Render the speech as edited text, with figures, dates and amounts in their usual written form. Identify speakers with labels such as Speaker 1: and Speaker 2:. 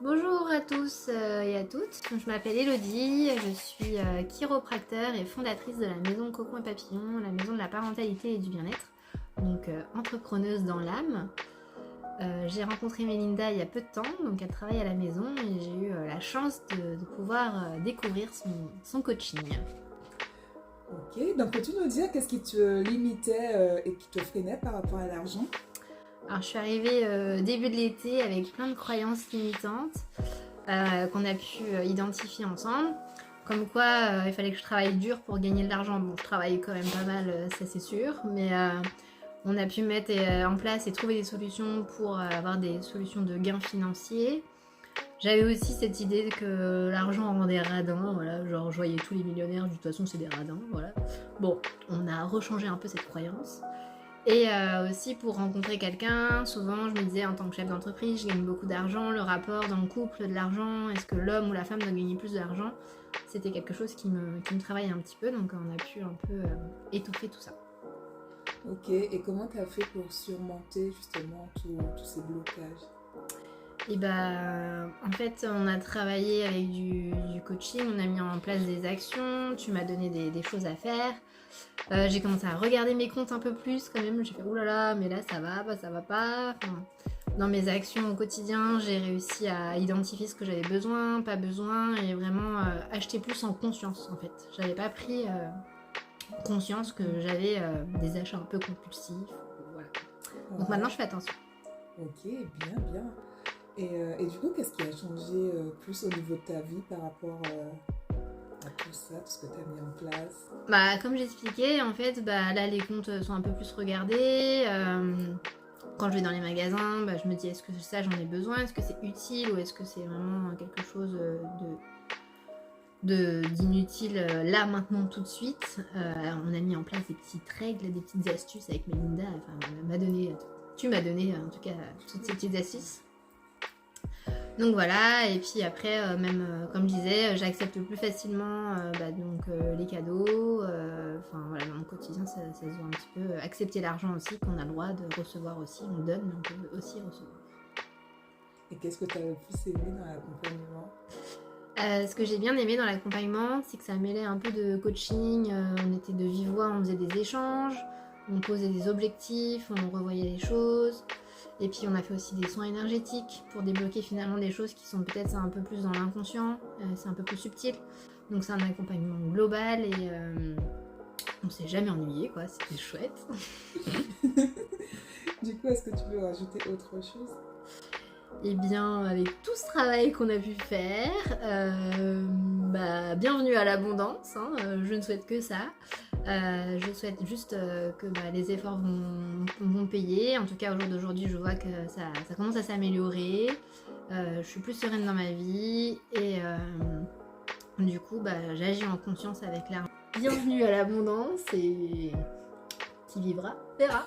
Speaker 1: Bonjour à tous et à toutes, je m'appelle Elodie, je suis chiropracteur et fondatrice de la maison Cocon et Papillon, la maison de la parentalité et du bien-être, donc entrepreneuse dans l'âme. J'ai rencontré Mélinda il y a peu de temps, donc elle travaille à la maison et j'ai eu la chance de pouvoir découvrir son coaching.
Speaker 2: Ok, donc peux-tu nous dire qu'est-ce qui te limitait et qui te freinait par rapport à l'argent?
Speaker 1: Alors je suis arrivée début de l'été avec plein de croyances limitantes qu'on a pu identifier ensemble. Comme quoi il fallait que je travaille dur pour gagner de l'argent. Bon, je travaille quand même pas mal, ça c'est sûr, mais on a pu mettre en place et trouver des solutions pour avoir des solutions de gains financiers. J'avais aussi cette idée que l'argent rendait radin, voilà, genre je voyais tous les millionnaires, de toute façon c'est des radins, voilà. Bon, on a rechangé un peu cette croyance. Et aussi pour rencontrer quelqu'un, souvent je me disais en tant que chef d'entreprise, je gagne beaucoup d'argent, le rapport dans le couple de l'argent, est-ce que l'homme ou la femme doit gagner plus d'argent? C'était quelque chose qui me travaillait un petit peu, donc on a pu un peu étouffer tout ça.
Speaker 2: Ok, et comment tu as fait pour surmonter justement tous ces blocages?
Speaker 1: Et bah en fait on a travaillé avec du coaching, on a mis en place des actions, tu m'as donné des choses à faire. J'ai commencé à regarder mes comptes un peu plus quand même, j'ai fait oulala mais là ça va pas, ça va pas. Enfin, dans mes actions au quotidien, j'ai réussi à identifier ce que j'avais besoin, pas besoin et vraiment acheter plus en conscience en fait. J'avais pas pris conscience que j'avais des achats un peu compulsifs. Voilà. Donc
Speaker 2: Ouais,
Speaker 1: maintenant je fais attention.
Speaker 2: ok, bien, bien. Et du coup, qu'est-ce qui a changé plus au niveau de ta vie par rapport à tout ça, tout ce que tu as mis en place?
Speaker 1: Bah comme j'expliquais en fait, bah là les comptes sont un peu plus regardés. Quand je vais dans les magasins, bah, je me dis est-ce que ça j'en ai besoin, est-ce que c'est utile ou est-ce que c'est vraiment quelque chose d'inutile là maintenant tout de suite. On a mis en place des petites règles, des petites astuces avec Melinda, enfin tu m'as donné en tout cas toutes ces petites astuces. Donc voilà, et puis après, même comme je disais, j'accepte plus facilement les cadeaux. Enfin voilà, dans mon quotidien, ça se voit un petit peu. Accepter l'argent aussi, qu'on a le droit de recevoir aussi. On donne, mais on peut aussi recevoir.
Speaker 2: Et qu'est-ce que tu as le plus aimé dans l'accompagnement?
Speaker 1: Ce que j'ai bien aimé dans l'accompagnement, c'est que ça mêlait un peu de coaching. On était de vive voix, on faisait des échanges, on posait des objectifs, on revoyait les choses. Et puis on a fait aussi des soins énergétiques pour débloquer finalement des choses qui sont peut-être un peu plus dans l'inconscient, c'est un peu plus subtil. Donc c'est un accompagnement global et on s'est jamais ennuyé quoi, c'était chouette.
Speaker 2: Du coup, est-ce que tu veux rajouter autre chose?
Speaker 1: Et bien avec tout ce travail qu'on a pu faire, bienvenue à l'abondance, hein, je ne souhaite que ça. Je souhaite juste que les efforts vont payer. En tout cas, au jour d'aujourd'hui, je vois que ça commence à s'améliorer. Je suis plus sereine dans ma vie et du coup, j'agis en conscience avec l'argent. Bienvenue à l'abondance et qui vivra verra.